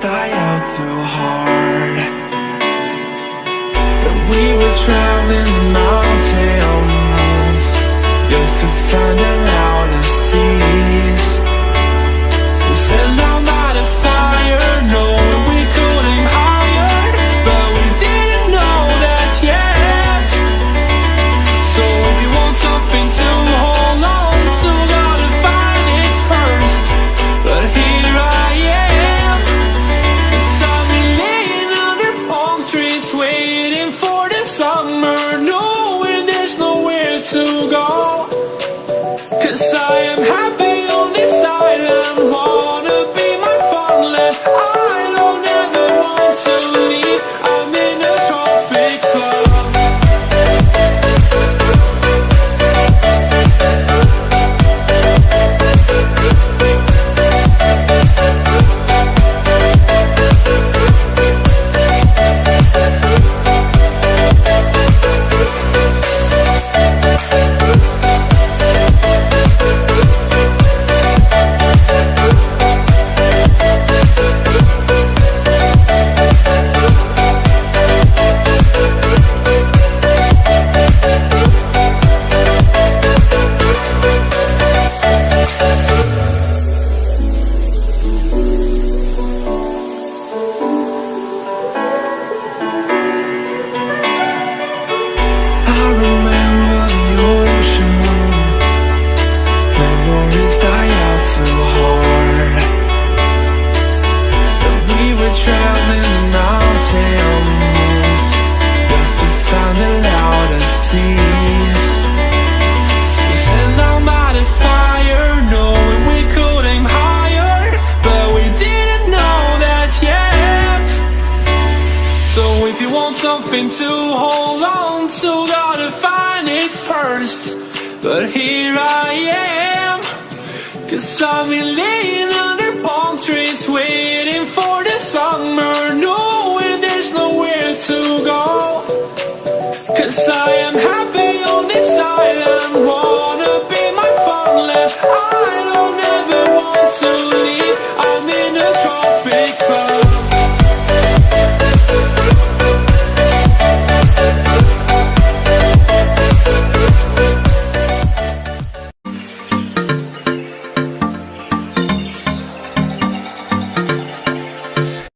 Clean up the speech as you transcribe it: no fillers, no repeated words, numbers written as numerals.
Die out too hard. But we were traveling the mountains just to find the loudest tears. We set down by the fire, knowing we could aim higher, but we didn't know that yet. So if you want something to hold on to, gotta find it first. But here I am, waiting for the summer, knowing there's nowhere to go. 'Cause I am happy on this island, wanna be my farmland. I don't ever want to leave, I'm in a tropic club. If you want something to hold on to, gotta find it first. But here I am, 'cause I've been laying under palm trees, waiting for the summer, knowing there's nowhere to go. 'Cause I am happy